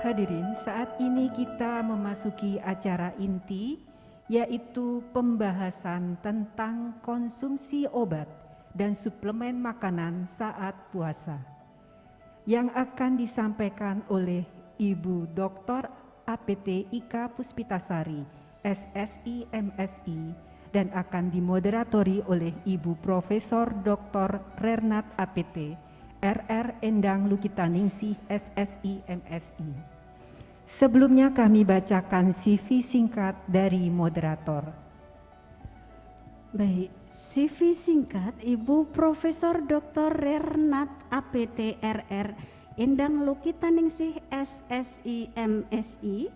Hadirin, saat ini kita memasuki acara inti, yaitu pembahasan tentang konsumsi obat dan suplemen makanan saat puasa, yang akan disampaikan oleh Ibu Dr. APT Ika Puspitasari, SSI MSI, dan akan dimoderatori oleh Ibu Profesor Dr. Rernat APT, RR Endang Lukitaningsih, SSI MSI. Sebelumnya kami bacakan CV singkat dari moderator. Baik, CV singkat Ibu Profesor Dr. Rernat APT RR Endang Lukitaningsih SSI MSI.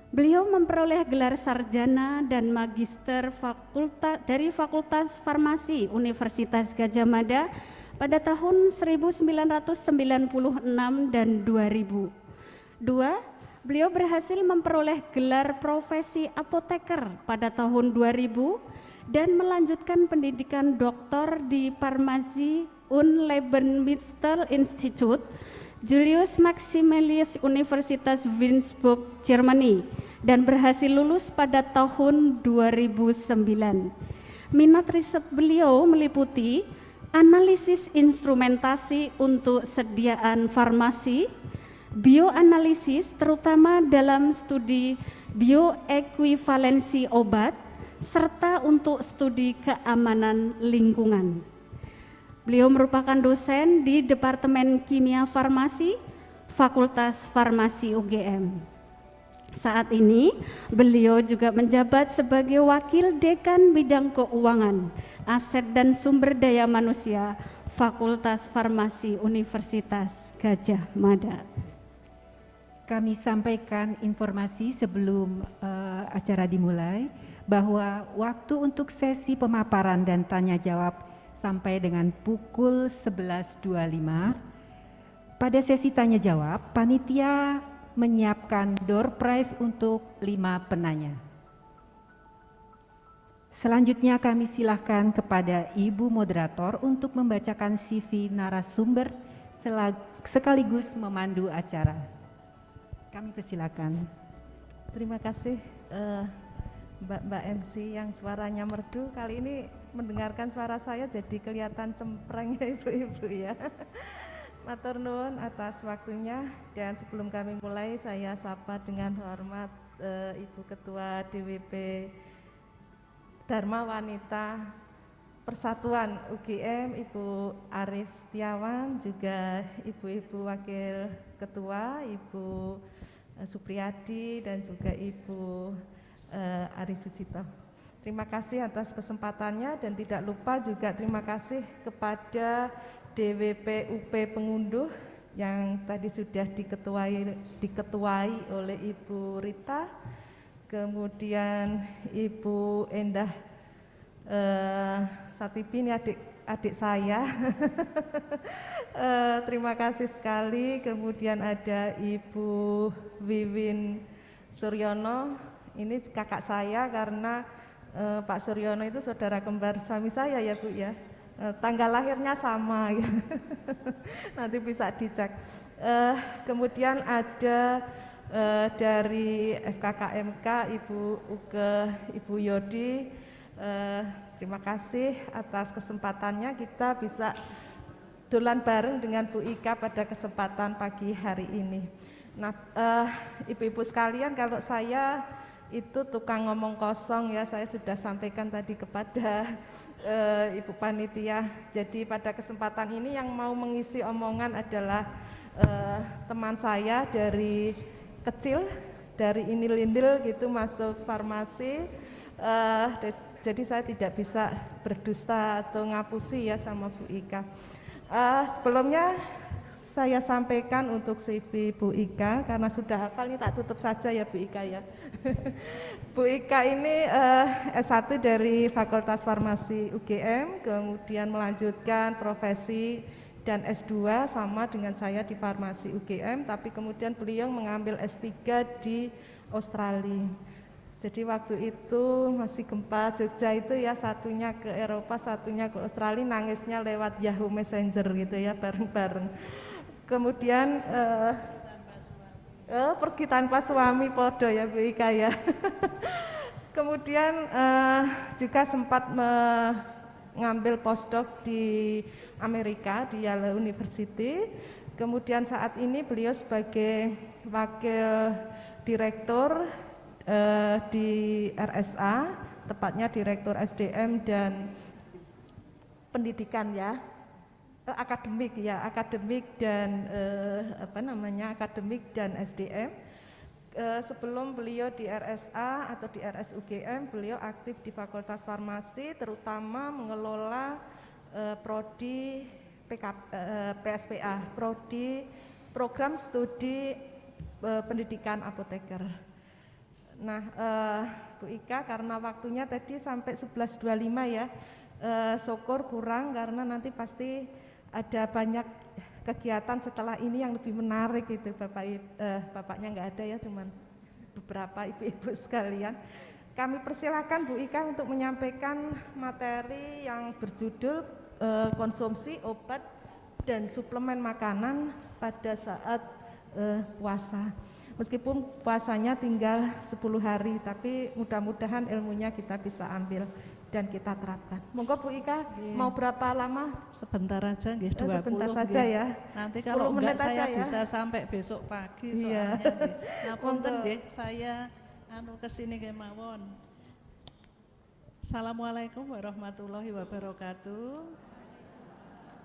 Beliau memperoleh gelar sarjana dan magister dari Fakultas Farmasi Universitas Gadjah Mada pada tahun 1996 dan 2002. Beliau berhasil memperoleh gelar profesi apoteker pada tahun 2000 dan melanjutkan pendidikan doktor di Farmasi Unlebenmittel Institut Julius Maximilius Universitas Würzburg, Jerman, dan berhasil lulus pada tahun 2009. Minat riset beliau meliputi analisis instrumentasi untuk sediaan farmasi, bioanalisis terutama dalam studi bioekuivalensi obat, serta untuk studi keamanan lingkungan. Beliau merupakan dosen di Departemen Kimia Farmasi, Fakultas Farmasi UGM. Saat ini beliau juga menjabat sebagai Wakil Dekan Bidang Keuangan, Aset dan Sumber Daya Manusia, Fakultas Farmasi Universitas Gadjah Mada. Kami sampaikan informasi sebelum acara dimulai bahwa waktu untuk sesi pemaparan dan tanya jawab sampai dengan pukul 11.25. Pada sesi tanya jawab, panitia menyiapkan door prize untuk 5 penanya. Selanjutnya kami silakan kepada Ibu Moderator untuk membacakan CV narasumber sekaligus memandu acara. Kami persilakan. Terima kasih Mbak MC yang suaranya merdu. Kali ini mendengarkan suara saya jadi kelihatan cempreng ya Ibu-ibu ya. Matur nuwun atas waktunya, dan sebelum kami mulai saya sapa dengan hormat Ibu Ketua DWP Dharma Wanita Persatuan UGM, Ibu Arif Setiawan, juga Ibu-ibu Wakil Ketua, Ibu Supriyadi, dan juga Ibu Ari Sucito. Terima kasih atas kesempatannya, dan tidak lupa juga terima kasih kepada DWP UP Pengunduh yang tadi sudah diketuai oleh Ibu Rita, kemudian Ibu Endah Satibi, ini adik saya. Terima kasih sekali. Kemudian ada Ibu Wiwin Suryono, ini kakak saya karena Pak Suryono itu saudara kembar suami saya ya Bu ya. Tanggal lahirnya sama ya. Nanti bisa dicek. Kemudian ada dari FKKMK Ibu Uke, Ibu Yodi. Terima kasih atas kesempatannya kita bisa dolan bareng dengan Bu Ika pada kesempatan pagi hari ini. Nah, ibu-ibu sekalian, kalau saya itu tukang ngomong kosong ya, saya sudah sampaikan tadi kepada Ibu Panitia. Jadi pada kesempatan ini yang mau mengisi omongan adalah teman saya dari kecil, dari Inil-Indil gitu masuk farmasi. Jadi saya tidak bisa berdusta atau ngapusi ya sama Bu Ika. Sebelumnya saya sampaikan untuk CV Bu Ika, karena sudah hafal ini tak tutup saja ya Bu Ika ya. Bu Ika ini S1 dari Fakultas Farmasi UGM, kemudian melanjutkan profesi dan S2 sama dengan saya di Farmasi UGM, tapi kemudian beliau mengambil S3 di Australia. Jadi waktu itu masih gempa Jogja itu ya, satunya ke Eropa, satunya ke Australia, nangisnya lewat Yahoo Messenger gitu ya, bareng-bareng. Kemudian Pergi tanpa suami podo ya Bu Ika ya. Kemudian juga sempat mengambil postdoc di Amerika di Yale University. Kemudian saat ini beliau sebagai wakil direktur di RSA, tepatnya direktur SDM dan pendidikan ya. Akademik dan akademik dan SDM. Sebelum beliau di RSA atau di RSUGM, beliau aktif di Fakultas Farmasi, terutama mengelola prodi PSPA, prodi program studi pendidikan apoteker. Nah, Bu Ika, karena waktunya tadi sampai 11.25 ya, syukur kurang karena nanti pasti ada banyak kegiatan setelah ini yang lebih menarik itu bapaknya nggak ada ya, cuman beberapa ibu-ibu sekalian. Kami persilakan Bu Ika untuk menyampaikan materi yang berjudul konsumsi obat dan suplemen makanan pada saat puasa. Meskipun puasanya tinggal 10 hari, tapi mudah-mudahan ilmunya kita bisa ambil dan kita terapkan. Monggo Bu Ika, mau berapa lama? Sebentar aja nggih, 20. Sebentar saja ya. Nanti kalau enggak saya ya. bisa sampai besok pagi soalnya nggih. Ngapunten nggih, saya kesini kemawon. Assalamualaikum warahmatullahi wabarakatuh.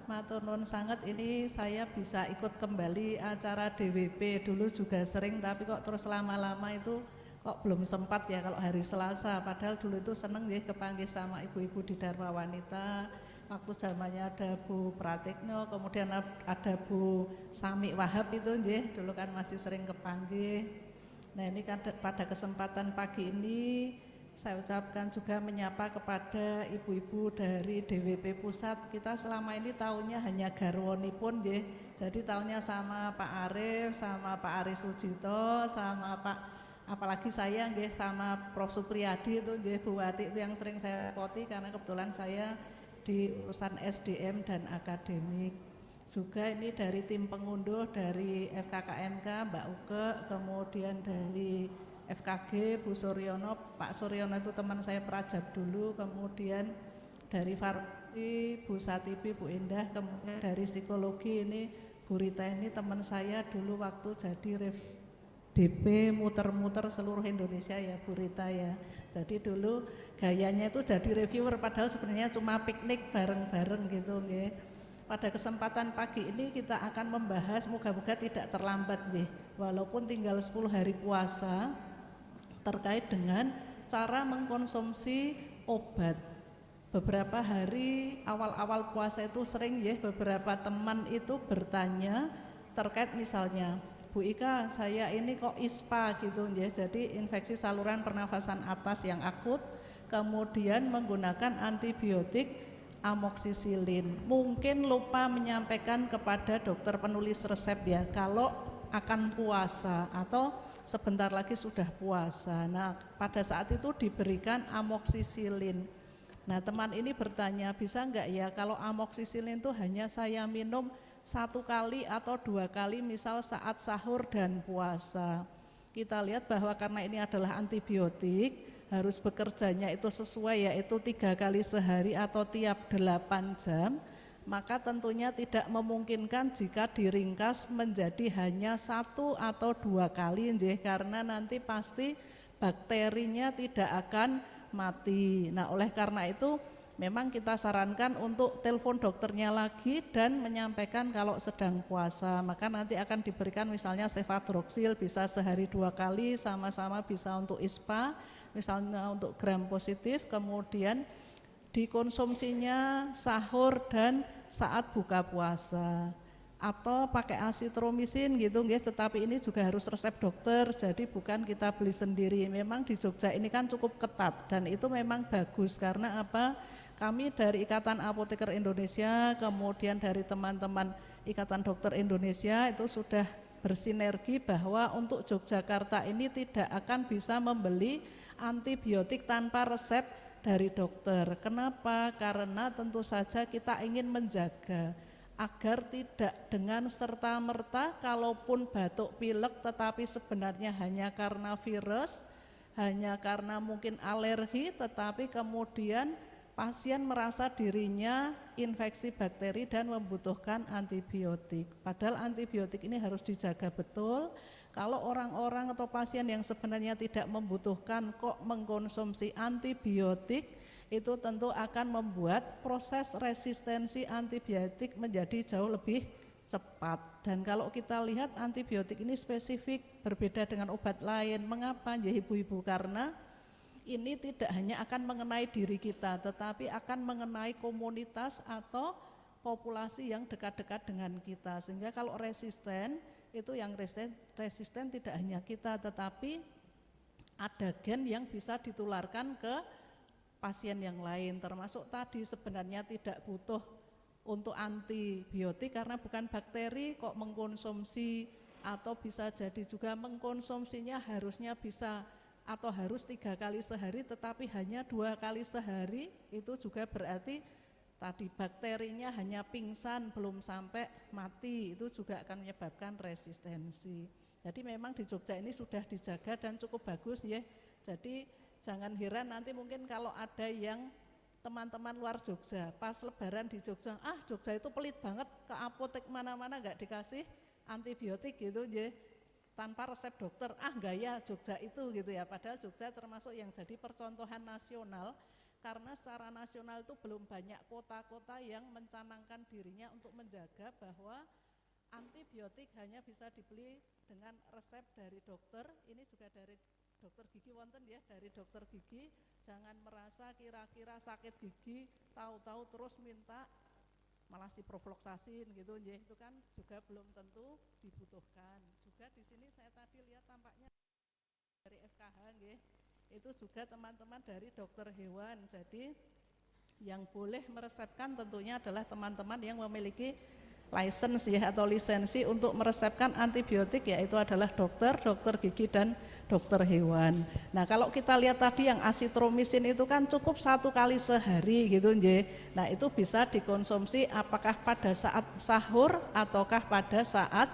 Matur nuwun sanget, ini saya bisa ikut kembali acara DWP. Dulu juga sering, tapi kok terus lama-lama itu kok belum sempat ya kalau hari Selasa, padahal dulu itu seneng ya kepanggil sama ibu-ibu di Dharma Wanita. Waktu zamannya ada Bu Pratikno, kemudian ada Bu Sami Wahab itu ya, dulu kan masih sering kepanggil. Nah ini kan pada kesempatan pagi ini saya ucapkan juga menyapa kepada ibu-ibu dari DWP Pusat. Kita selama ini tahunya hanya garwonipun ya, jadi tahunya sama Pak Arif, sama Pak Aris Sujito, sama Pak apalagi saya nggih sama Prof Supriyadi itu nggih Bu Wati itu yang sering saya repoti karena kebetulan saya di urusan SDM dan akademik. Juga ini dari tim pengunduh dari FKKMK Mbak Uke, kemudian dari FKG Bu Suryono, Pak Suryono itu teman saya Prajab dulu, kemudian dari Farmasi Bu Satipi, Bu Indah, kemudian dari psikologi ini Bu Rita ini teman saya dulu waktu jadi DP muter-muter seluruh Indonesia ya Bu Rita ya. Jadi dulu gayanya itu jadi reviewer padahal sebenarnya cuma piknik bareng-bareng gitu nggih. Pada kesempatan pagi ini kita akan membahas, moga-moga tidak terlambat nggih, walaupun tinggal 10 hari puasa, terkait dengan cara mengkonsumsi obat. Beberapa hari awal-awal puasa itu sering ya beberapa teman itu bertanya terkait misalnya, Bu Ika, saya ini kok ISPA gitu ya, jadi infeksi saluran pernafasan atas yang akut, kemudian menggunakan antibiotik amoksisilin. Mungkin lupa menyampaikan kepada dokter penulis resep ya, kalau akan puasa atau sebentar lagi sudah puasa. Nah, pada saat itu diberikan amoksisilin. Nah, teman ini bertanya, bisa enggak ya kalau amoksisilin itu hanya saya minum 1 kali atau 2 kali misal saat sahur dan puasa. Kita lihat bahwa karena ini adalah antibiotik, harus bekerjanya itu sesuai, yaitu 3 kali sehari atau tiap 8 jam, maka tentunya tidak memungkinkan jika diringkas menjadi hanya 1 atau 2 kali karena nanti pasti bakterinya tidak akan mati. Nah, oleh karena itu memang kita sarankan untuk telepon dokternya lagi dan menyampaikan kalau sedang puasa, maka nanti akan diberikan misalnya cefadroxil bisa sehari 2 kali, sama-sama bisa untuk ISPA, misalnya untuk gram positif, kemudian dikonsumsinya sahur dan saat buka puasa. Atau pakai asitromisin gitu nggih, tetapi ini juga harus resep dokter, jadi bukan kita beli sendiri. Memang di Jogja ini kan cukup ketat dan itu memang bagus karena apa? Kami dari Ikatan Apoteker Indonesia, kemudian dari teman-teman Ikatan Dokter Indonesia itu sudah bersinergi bahwa untuk Yogyakarta ini tidak akan bisa membeli antibiotik tanpa resep dari dokter. Kenapa? Karena tentu saja kita ingin menjaga agar tidak dengan serta-merta kalaupun batuk pilek tetapi sebenarnya hanya karena virus, hanya karena mungkin alergi, tetapi kemudian pasien merasa dirinya infeksi bakteri dan membutuhkan antibiotik. Padahal antibiotik ini harus dijaga betul. Kalau orang-orang atau pasien yang sebenarnya tidak membutuhkan kok mengkonsumsi antibiotik, itu tentu akan membuat proses resistensi antibiotik menjadi jauh lebih cepat. Dan kalau kita lihat antibiotik ini spesifik, berbeda dengan obat lain. Mengapa ya ibu-ibu? Karena ini tidak hanya akan mengenai diri kita, tetapi akan mengenai komunitas atau populasi yang dekat-dekat dengan kita. Sehingga kalau resisten, itu yang resisten tidak hanya kita, tetapi ada gen yang bisa ditularkan ke pasien yang lain. Termasuk tadi sebenarnya tidak butuh untuk antibiotik karena bukan bakteri kok mengkonsumsi, atau bisa jadi juga mengkonsumsinya harusnya bisa atau harus 3 kali sehari tetapi hanya 2 kali sehari, itu juga berarti tadi bakterinya hanya pingsan belum sampai mati, itu juga akan menyebabkan resistensi. Jadi memang di Jogja ini sudah dijaga dan cukup bagus ya. Jadi jangan heran nanti mungkin kalau ada yang teman-teman luar Jogja pas lebaran di Jogja, Jogja itu pelit banget, ke apotek mana-mana nggak dikasih antibiotik gitu ya, tanpa resep dokter, enggak ya Jogja itu gitu ya. Padahal Jogja termasuk yang jadi percontohan nasional, karena secara nasional itu belum banyak kota-kota yang mencanangkan dirinya untuk menjaga bahwa antibiotik hanya bisa dibeli dengan resep dari dokter. Ini juga dari dokter gigi wonten ya, dari dokter gigi. Jangan merasa kira-kira sakit gigi tahu-tahu terus minta malah siprofloxacin gitu ya, itu kan juga belum tentu dibutuhkan. Juga di sini saya tadi lihat tampaknya dari FKH nggih, itu juga teman-teman dari dokter hewan. Jadi yang boleh meresepkan tentunya adalah teman-teman yang memiliki license ya, atau lisensi untuk meresepkan antibiotik, yaitu adalah dokter gigi dan dokter hewan. Nah kalau kita lihat tadi yang asitromisin itu kan cukup 1 kali sehari gitu nggih. Nah itu bisa dikonsumsi apakah pada saat sahur ataukah pada saat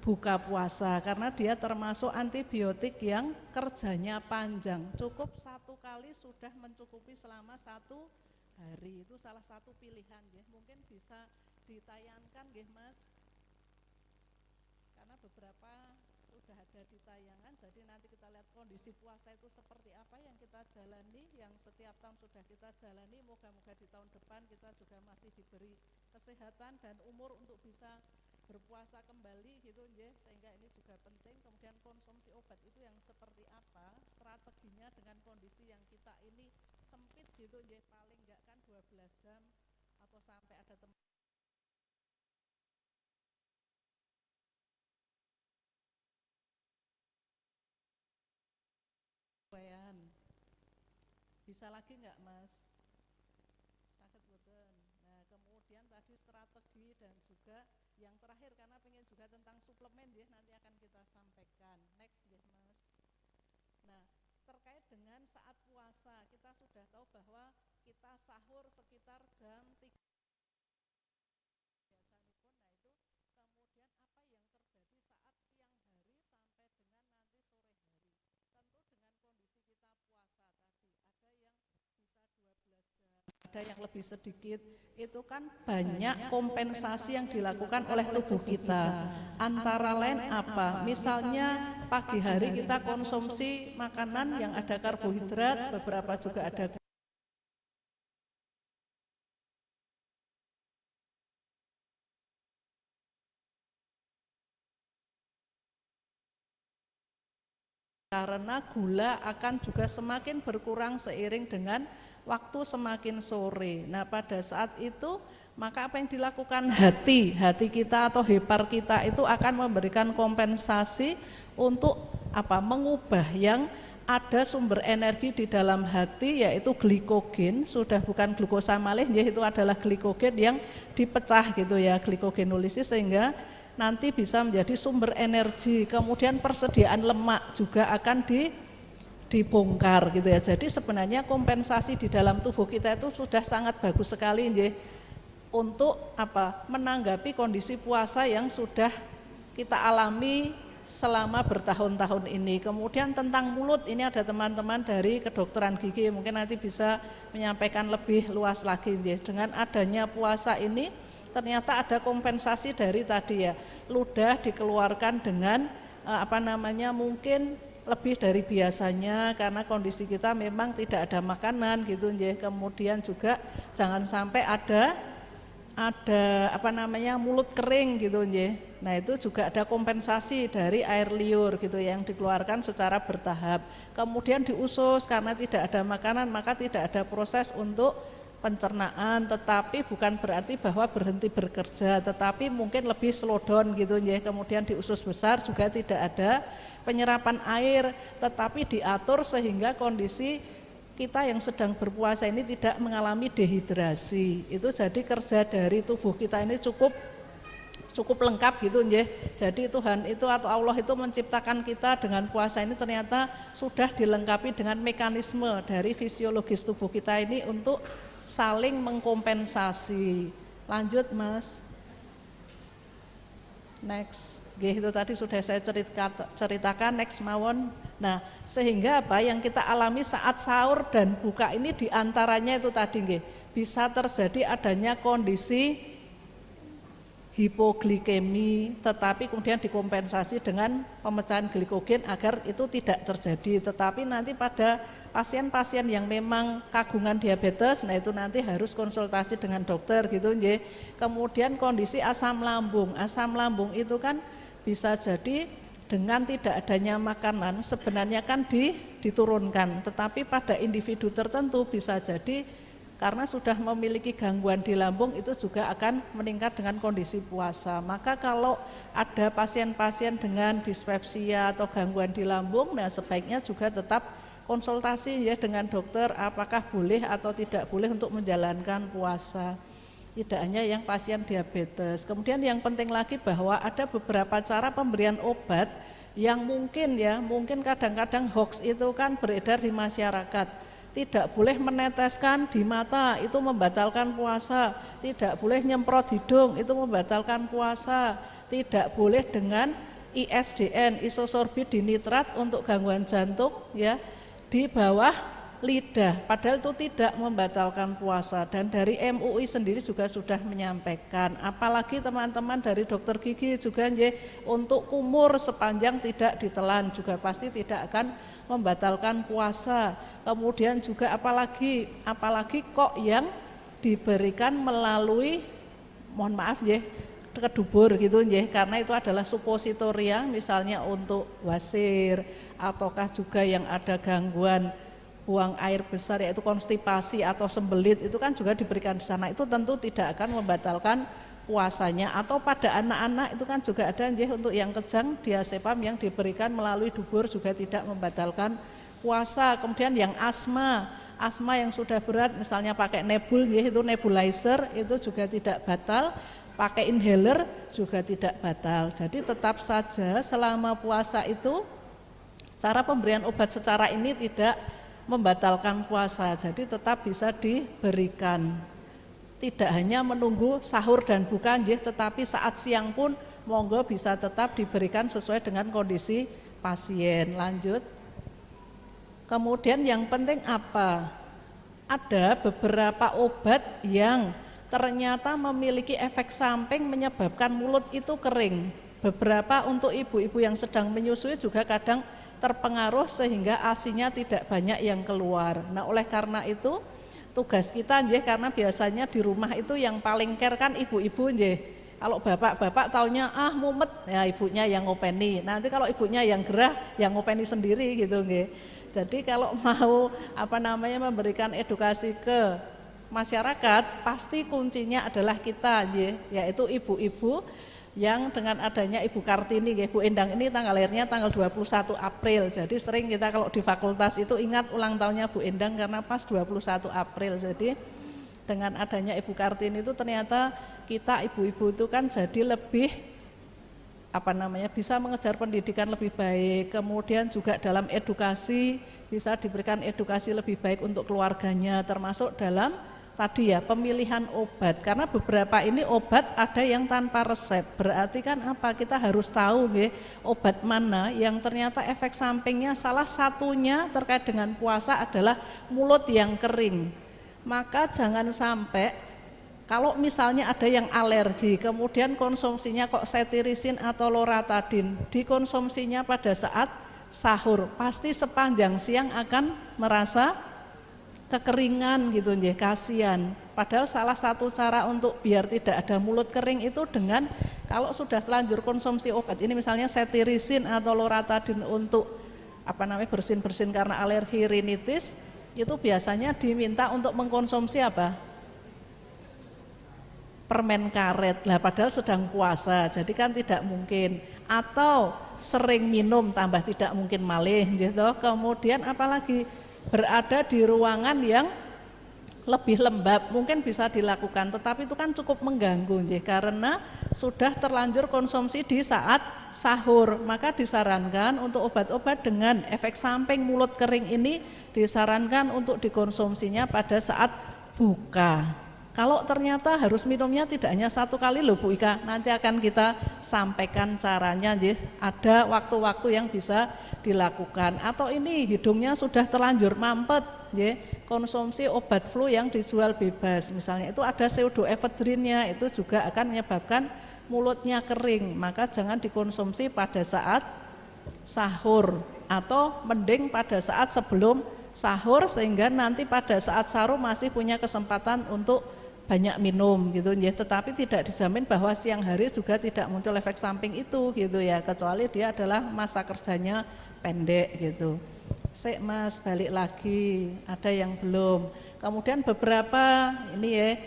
buka puasa, karena dia termasuk antibiotik yang kerjanya panjang. Cukup 1 kali sudah mencukupi selama 1 hari. Itu salah satu pilihan ya. Mungkin bisa ditayangkan nggih Mas, karena beberapa sudah ada di tayangan. Jadi nanti kita lihat kondisi puasa itu seperti apa yang kita jalani, yang setiap tahun sudah kita jalani. Moga-moga di tahun depan kita juga masih diberi kesehatan dan umur untuk bisa berpuasa kembali gitu ya, sehingga ini juga penting. Kemudian konsumsi obat itu yang seperti apa, strateginya dengan kondisi yang kita ini sempit gitu ya, paling enggak kan 12 jam atau sampai ada tempat bisa lagi enggak Mas? Sakit boten. Nah kemudian tadi strategi dan juga yang terakhir, karena pengen juga tentang suplemen ya, nanti akan kita sampaikan. Next ya Mas. Nah terkait dengan saat puasa, kita sudah tahu bahwa kita sahur sekitar jam 3 biasanya pun. Nah itu kemudian apa yang terjadi saat siang hari sampai dengan nanti sore hari. Tentu dengan kondisi kita puasa tadi, ada yang bisa 12 jam, ada yang lebih sedikit. Itu kan banyak kompensasi yang dilakukan oleh tubuh kita. Antara lain apa? Misalnya pagi hari kita konsumsi makanan yang ada karbohidrat, beberapa juga ada karena gula akan juga semakin berkurang seiring dengan waktu semakin sore. Nah pada saat itu maka apa yang dilakukan hati kita atau hepar kita itu akan memberikan kompensasi untuk apa, mengubah yang ada sumber energi di dalam hati, yaitu glikogen. Sudah bukan glukosa malih, yaitu adalah glikogen yang dipecah gitu ya, glikogenolisis, sehingga nanti bisa menjadi sumber energi. Kemudian persediaan lemak juga akan dibongkar gitu ya. Jadi sebenarnya kompensasi di dalam tubuh kita itu sudah sangat bagus sekali nggih. untuk menanggapi kondisi puasa yang sudah kita alami selama bertahun-tahun ini. Kemudian tentang mulut, ini ada teman-teman dari kedokteran gigi mungkin nanti bisa menyampaikan lebih luas lagi. Dengan adanya puasa ini ternyata ada kompensasi dari tadi ya, ludah dikeluarkan dengan mungkin lebih dari biasanya karena kondisi kita memang tidak ada makanan gitu ya. Kemudian juga jangan sampai ada mulut kering gitu ya. Nah itu juga ada kompensasi dari air liur gitu yang dikeluarkan secara bertahap. Kemudian diusus karena tidak ada makanan maka tidak ada proses untuk pencernaan, tetapi bukan berarti bahwa berhenti bekerja, tetapi mungkin lebih slow down gitu ya. Kemudian di usus besar juga tidak ada penyerapan air, tetapi diatur sehingga kondisi kita yang sedang berpuasa ini tidak mengalami dehidrasi. Itu jadi kerja dari tubuh kita ini cukup lengkap gitu ya. Jadi Tuhan itu atau Allah itu menciptakan kita dengan puasa ini ternyata sudah dilengkapi dengan mekanisme dari fisiologis tubuh kita ini untuk saling mengkompensasi. Lanjut Mas. Next. Itu tadi sudah saya ceritakan, next mawon. Nah, sehingga yang kita alami saat sahur dan buka ini diantaranya itu tadi bisa terjadi adanya kondisi hipoglikemi, tetapi kemudian dikompensasi dengan pemecahan glikogen agar itu tidak terjadi. Tetapi nanti pada pasien-pasien yang memang kagungan diabetes, nah itu nanti harus konsultasi dengan dokter gitu nggih. Kemudian kondisi asam lambung itu kan bisa jadi dengan tidak adanya makanan sebenarnya kan diturunkan, tetapi pada individu tertentu bisa jadi karena sudah memiliki gangguan di lambung itu juga akan meningkat dengan kondisi puasa. Maka kalau ada pasien-pasien dengan dispepsia atau gangguan di lambung, nah sebaiknya juga tetap konsultasi ya dengan dokter apakah boleh atau tidak boleh untuk menjalankan puasa. Tidak hanya yang pasien diabetes. Kemudian yang penting lagi bahwa ada beberapa cara pemberian obat yang mungkin kadang-kadang hoax itu kan beredar di masyarakat. Tidak boleh meneteskan di mata, itu membatalkan puasa. Tidak boleh nyemprot hidung, itu membatalkan puasa. Tidak boleh dengan ISDN, isosorbit dinitrat untuk gangguan jantung ya di bawah lidah, padahal itu tidak membatalkan puasa. Dan dari MUI sendiri juga sudah menyampaikan, apalagi teman-teman dari dokter gigi juga untuk kumur sepanjang tidak ditelan juga pasti tidak akan membatalkan puasa. Kemudian juga apalagi kok yang diberikan melalui kedubur gitu karena itu adalah supositoria misalnya untuk wasir ataukah juga yang ada gangguan buang air besar yaitu konstipasi atau sembelit itu kan juga diberikan di sana, itu tentu tidak akan membatalkan puasanya. Atau pada anak-anak itu kan juga ada untuk yang kejang diazepam yang diberikan melalui dubur juga tidak membatalkan puasa. Kemudian yang asma yang sudah berat misalnya pakai itu nebulizer itu juga tidak batal, pakai inhaler juga tidak batal. Jadi tetap saja selama puasa itu cara pemberian obat secara ini tidak membatalkan puasa, jadi tetap bisa diberikan. Tidak hanya menunggu sahur dan buka, tetapi saat siang pun monggo bisa tetap diberikan sesuai dengan kondisi pasien. Lanjut. Kemudian yang penting ada beberapa obat yang ternyata memiliki efek samping menyebabkan mulut itu kering. Beberapa untuk ibu-ibu yang sedang menyusui juga kadang terpengaruh sehingga ASI-nya tidak banyak yang keluar. Nah oleh karena itu tugas kita karena biasanya di rumah itu yang paling care kan ibu-ibu Kalau bapak-bapak taunya mumet ya ibunya yang ngopeni. Nanti kalau ibunya yang gerah yang ngopeni sendiri gitu Jadi kalau mau memberikan edukasi ke masyarakat pasti kuncinya adalah kita yaitu ibu-ibu yang dengan adanya Ibu Kartini, Bu Endang ini tanggal lahirnya tanggal 21 April. Jadi sering kita kalau di fakultas itu ingat ulang tahunnya Bu Endang karena pas 21 April. Jadi dengan adanya Ibu Kartini itu ternyata kita ibu-ibu itu kan jadi lebih bisa mengejar pendidikan lebih baik. Kemudian juga dalam edukasi bisa diberikan edukasi lebih baik untuk keluarganya termasuk dalam tadi ya pemilihan obat, karena beberapa ini obat ada yang tanpa resep, berarti kan apa, kita harus tahu nggih obat mana yang ternyata efek sampingnya salah satunya terkait dengan puasa adalah mulut yang kering. Maka jangan sampai kalau misalnya ada yang alergi kemudian konsumsinya kok cetirizine atau loratadin, dikonsumsinya pada saat sahur, pasti sepanjang siang akan merasa kekeringan gitu nggih, kasihan. Padahal salah satu cara untuk biar tidak ada mulut kering itu dengan kalau sudah terlanjur konsumsi obat ini misalnya cetirizine atau loratadin untuk bersin-bersin karena alergi rinitis, itu biasanya diminta untuk mengkonsumsi apa? Permen karet. Lah padahal sedang puasa, jadi kan tidak mungkin. Atau sering minum tambah tidak mungkin malih gitu. Kemudian apalagi berada di ruangan yang lebih lembab mungkin bisa dilakukan, tetapi itu kan cukup mengganggu karena sudah terlanjur konsumsi di saat sahur. Maka disarankan untuk obat-obat dengan efek samping mulut kering ini disarankan untuk dikonsumsinya pada saat buka. Kalau ternyata harus minumnya tidak hanya satu kali loh Bu Ika, nanti akan kita sampaikan caranya, ada waktu-waktu yang bisa dilakukan. Atau ini hidungnya sudah terlanjur mampet, konsumsi obat flu yang dijual bebas, misalnya itu ada pseudoephedrinnya, itu juga akan menyebabkan mulutnya kering, maka jangan dikonsumsi pada saat sahur atau mending pada saat sebelum sahur, sehingga nanti pada saat sahur masih punya kesempatan untuk banyak minum gitu ya, tetapi tidak dijamin bahwa siang hari juga tidak muncul efek samping itu gitu ya, kecuali dia adalah masa kerjanya pendek gitu. Sik Mas, balik lagi, ada yang belum. Kemudian beberapa ini ya,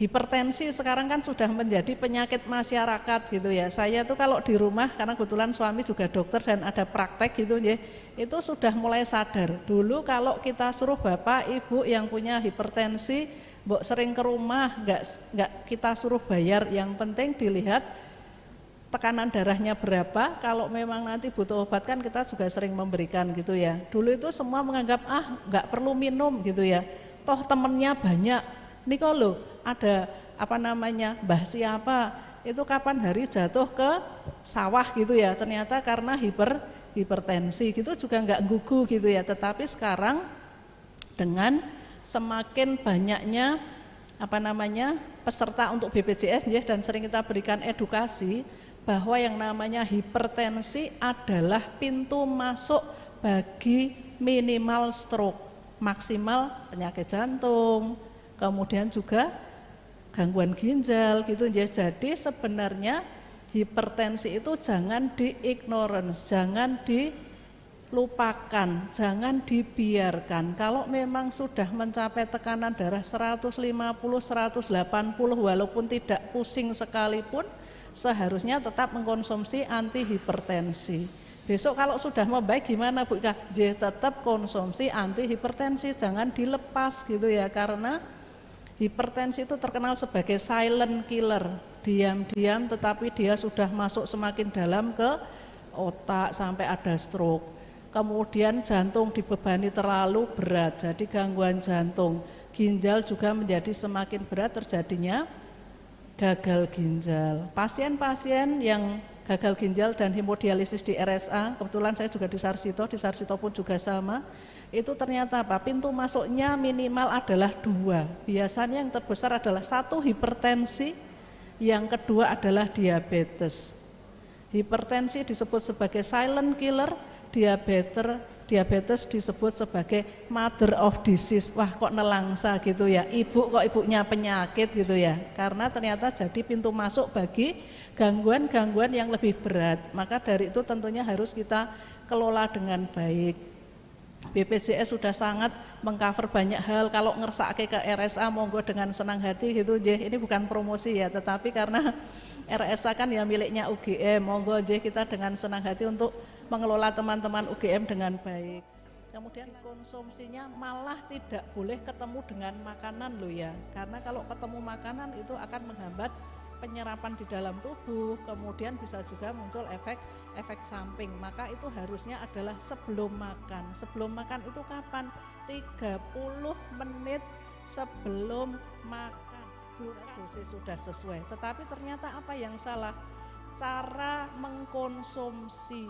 hipertensi sekarang kan sudah menjadi penyakit masyarakat gitu ya. Saya tuh kalau di rumah, karena kebetulan suami juga dokter dan ada praktek gitu ya, itu sudah mulai sadar. Dulu kalau kita suruh bapak ibu yang punya hipertensi Mbok sering ke rumah, nggak kita suruh bayar, yang penting dilihat tekanan darahnya berapa, kalau memang nanti butuh obat kan kita juga sering memberikan gitu ya. Dulu itu semua menganggap nggak perlu minum gitu ya, toh temennya banyak. Nih kalau ada mbah siapa itu kapan hari jatuh ke sawah gitu ya, ternyata karena hipertensi gitu juga nggak gugu gitu ya. Tetapi sekarang dengan semakin banyaknya peserta untuk BPJS dan sering kita berikan edukasi bahwa yang namanya hipertensi adalah pintu masuk bagi minimal stroke, maksimal penyakit jantung, kemudian juga gangguan ginjal gitu ya. Jadi sebenarnya hipertensi itu jangan di-ignorance, jangan dilupakan, jangan dibiarkan. Kalau memang sudah mencapai tekanan darah 150, 180 walaupun tidak pusing sekalipun, seharusnya tetap mengkonsumsi antihipertensi. Besok kalau sudah membaik gimana Bu Ika? Tetap konsumsi antihipertensi, jangan dilepas gitu ya, karena hipertensi itu terkenal sebagai silent killer, diam-diam tetapi dia sudah masuk semakin dalam ke otak sampai ada stroke. Kemudian jantung dibebani terlalu berat, jadi gangguan jantung. Ginjal juga menjadi semakin berat, terjadinya gagal ginjal. Pasien-pasien yang gagal ginjal dan hemodialisis di RSA, kebetulan saya juga di Sarsito pun juga sama, itu ternyata pintu masuknya minimal adalah 2. Biasanya yang terbesar adalah 1 hipertensi, yang kedua adalah diabetes. Hipertensi disebut sebagai silent killer, diabetes disebut sebagai mother of disease. Wah kok nelangsa gitu ya, kok ibunya penyakit gitu ya, karena ternyata jadi pintu masuk bagi gangguan-gangguan yang lebih berat. Maka dari itu tentunya harus kita kelola dengan baik. BPJS sudah sangat mengcover banyak hal, kalau ngersake ke RSA monggo dengan senang hati gitu. Ini bukan promosi ya, tetapi karena RSA kan ya miliknya UGM, monggo kita dengan senang hati untuk mengelola teman-teman UGM dengan baik. Kemudian konsumsinya malah tidak boleh ketemu dengan makanan loh ya, karena kalau ketemu makanan itu akan menghambat penyerapan di dalam tubuh, kemudian bisa juga muncul efek samping. Maka itu harusnya adalah sebelum makan. Sebelum makan itu kapan? 30 menit sebelum makan. Dosis sudah sesuai, tetapi ternyata apa yang salah? Cara mengkonsumsi